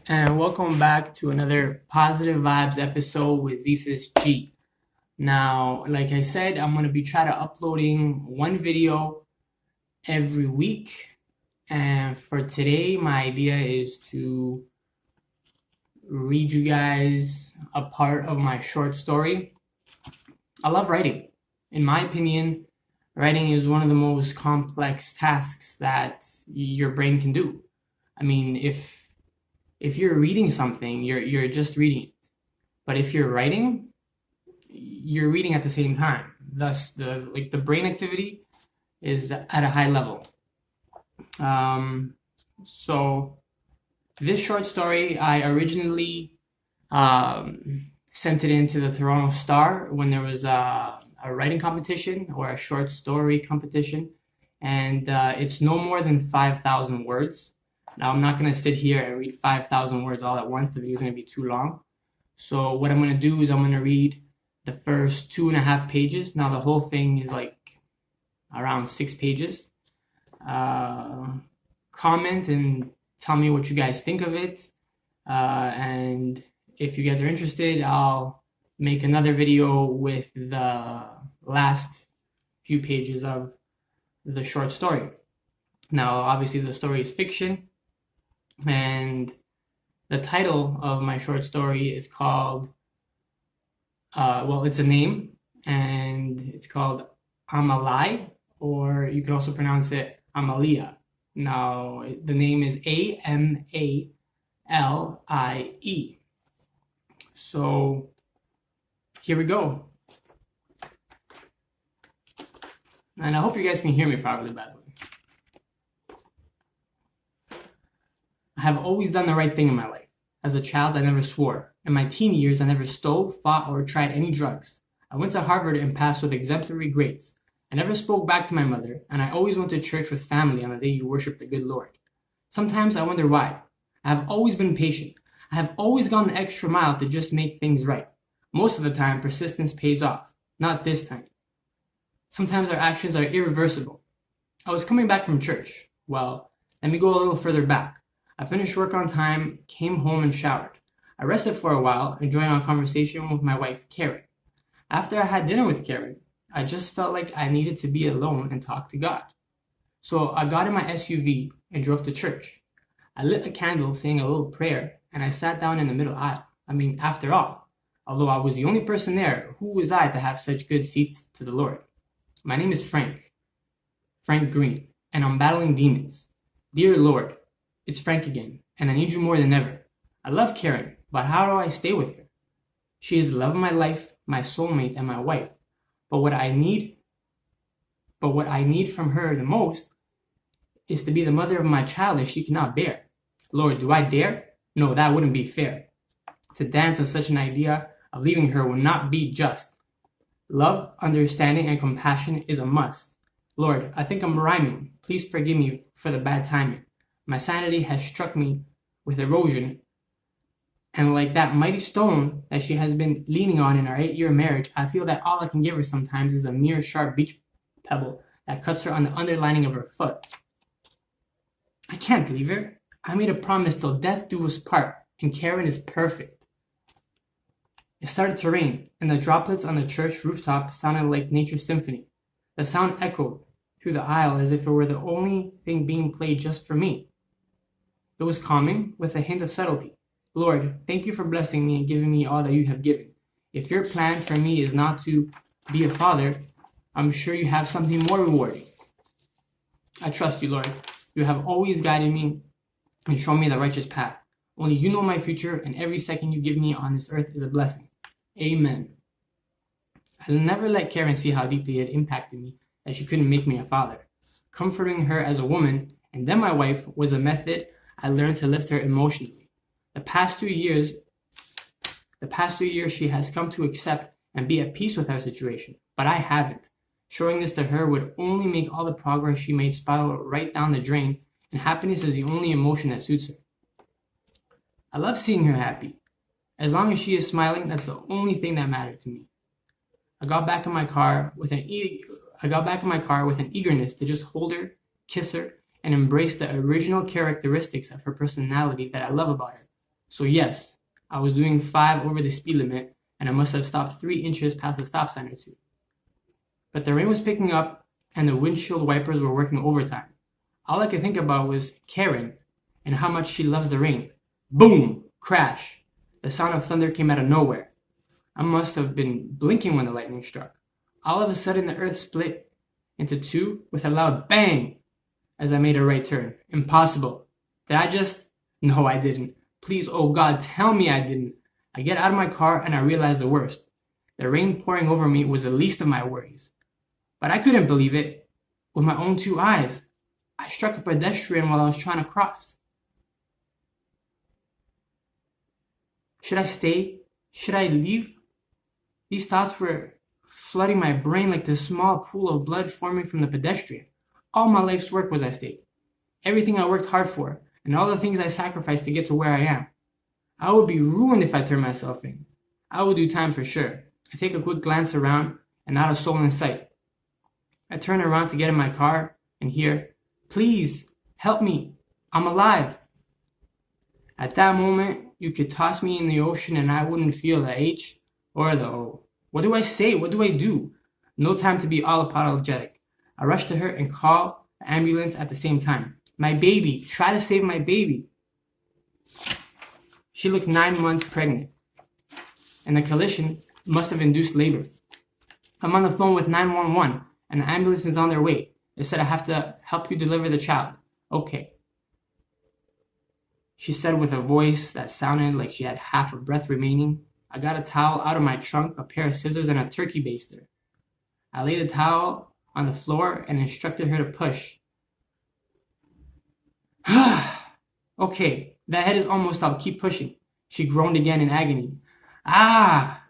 and welcome back to another Positive Vibes episode with Zisis G. Now, like I said, I'm going to be trying to uploading one video every week, and for today, my idea is to read you guys a part of my short story. I love writing. In my opinion, writing is one of the most complex tasks that your brain can do. I mean, if you're reading something, you're just reading it. But if you're writing, you're reading at the same time. Thus, the brain activity is at a high level. So this short story, I originally sent it into the Toronto Star when there was a writing competition or a short story competition, and it's no more than 5,000 words. Now, I'm not going to sit here and read 5,000 words all at once. The video is going to be too long. So what I'm going to do is I'm going to read the first 2.5 pages. Now, the whole thing is like around 6 pages. Comment and tell me what you guys think of it. And if you guys are interested, I'll make another video with the last few pages of the short story. Now, obviously, the story is fiction. And the title of my short story is called, it's a name, and it's called Amalie, or you can also pronounce it Amalie. Now, the name is Amalie. So, here we go. And I hope you guys can hear me properly, by the way. I have always done the right thing in my life. As a child, I never swore. In my teen years, I never stole, fought, or tried any drugs. I went to Harvard and passed with exemplary grades. I never spoke back to my mother, and I always went to church with family on the day you worship the good Lord. Sometimes I wonder why. I have always been patient. I have always gone the extra mile to just make things right. Most of the time, persistence pays off. Not this time. Sometimes our actions are irreversible. I was coming back from church. Well, let me go a little further back. I finished work on time, came home and showered. I rested for a while, enjoying a conversation with my wife, Karen. After I had dinner with Karen, I just felt like I needed to be alone and talk to God. So I got in my SUV and drove to church. I lit a candle saying a little prayer, and I sat down in the middle aisle. I mean, after all, although I was the only person there, who was I to have such good seats to the Lord? My name is Frank Green, and I'm battling demons. Dear Lord, it's Frank again, and I need you more than ever. I love Karen, but how do I stay with her? She is the love of my life, my soulmate, and my wife. But what I need from her the most is to be the mother of my child that she cannot bear. Lord, do I dare? No, that wouldn't be fair. To dance on such an idea of leaving her will not be just. Love, understanding, and compassion is a must. Lord, I think I'm rhyming. Please forgive me for the bad timing. My sanity has struck me with erosion, and like that mighty stone that she has been leaning on in our 8-year marriage, I feel that all I can give her sometimes is a mere sharp beach pebble that cuts her on the underlining of her foot. I can't leave her. I made a promise till death do us part, and Karen is perfect. It started to rain, and the droplets on the church rooftop sounded like nature's symphony. The sound echoed through the aisle as if it were the only thing being played just for me. It was calming, with a hint of subtlety. Lord, thank you for blessing me and giving me all that you have given. If your plan for me is not to be a father, I'm sure you have something more rewarding. I trust you, Lord. You have always guided me and shown me the righteous path. Only you know my future, and every second you give me on this earth is a blessing. Amen. I'll never let Karen see how deeply it impacted me that she couldn't make me a father. Comforting her as a woman, and then my wife, was a method I learned to lift her emotionally. The past 2 years she has come to accept and be at peace with our situation, but I haven't. Showing this to her would only make all the progress she made spiral right down the drain, and happiness is the only emotion that suits her. I love seeing her happy. As long as she is smiling, that's the only thing that mattered to me. I got back in my car with an eagerness to just hold her, kiss her, and embrace the original characteristics of her personality that I love about her. So yes, I was doing 5 over the speed limit, and I must have stopped 3 inches past a stop sign or two. But the rain was picking up, and the windshield wipers were working overtime. All I could think about was Karen and how much she loves the rain. Boom! Crash! The sound of thunder came out of nowhere. I must have been blinking when the lightning struck. All of a sudden, the earth split into 2 with a loud bang as I made a right turn. Impossible. Did I just? No, I didn't. Please, oh God, tell me I didn't. I get out of my car and I realize the worst. The rain pouring over me was the least of my worries. But I couldn't believe it with my own 2 eyes. I struck a pedestrian while I was trying to cross. Should I stay? Should I leave? These thoughts were flooding my brain like the small pool of blood forming from the pedestrian. All my life's work was at stake. Everything I worked hard for, and all the things I sacrificed to get to where I am. I would be ruined if I turned myself in. I would do time for sure. I take a quick glance around, and not a soul in sight. I turn around to get in my car, and hear, "Please, help me. I'm alive." At that moment, you could toss me in the ocean and I wouldn't feel the H or the O. What do I say? What do I do? No time to be all apologetic. I rush to her and call the ambulance at the same time. My baby. Try to save my baby. She looked 9 months pregnant, and the collision must have induced labor. I'm on the phone with 911, and the ambulance is on their way. They said I have to help you deliver the child. Okay. She said with a voice that sounded like she had half a breath remaining. I got a towel out of my trunk, a pair of scissors, and a turkey baster. I laid the towel on the floor and instructed her to push. Okay, that head is almost out. Keep pushing. She groaned again in agony. Ah!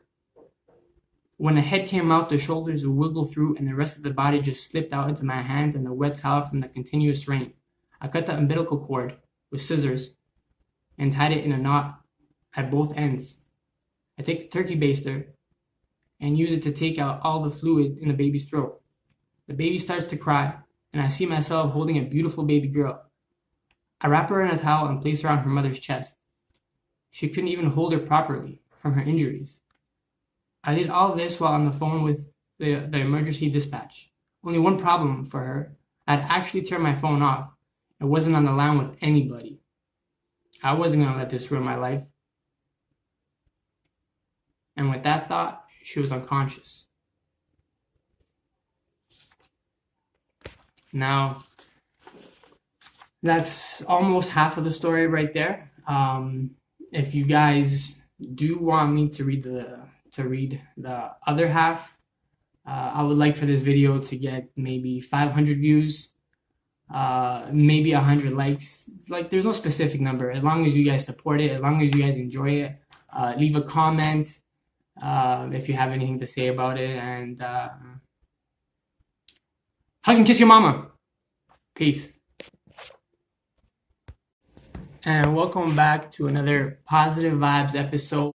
When the head came out, the shoulders wiggled through and the rest of the body just slipped out into my hands and the wet towel from the continuous rain. I cut the umbilical cord with scissors and tied it in a knot at both ends. I take the turkey baster and use it to take out all the fluid in the baby's throat. The baby starts to cry, and I see myself holding a beautiful baby girl. I wrap her in a towel and place her on her mother's chest. She couldn't even hold her properly from her injuries. I did all this while on the phone with the emergency dispatch. Only one problem for her. I'd actually turned my phone off. It wasn't on the line with anybody. I wasn't going to let this ruin my life. And with that thought, she was unconscious. Now, that's almost half of the story right there. If you guys do want me to read the other half, I would like for this video to get maybe 500 views, maybe 100 likes. Like, there's no specific number. As long as you guys support it, as long as you guys enjoy it, leave a comment if you have anything to say about it, and hug and kiss your mama. Peace. And welcome back to another Positive Vibes episode.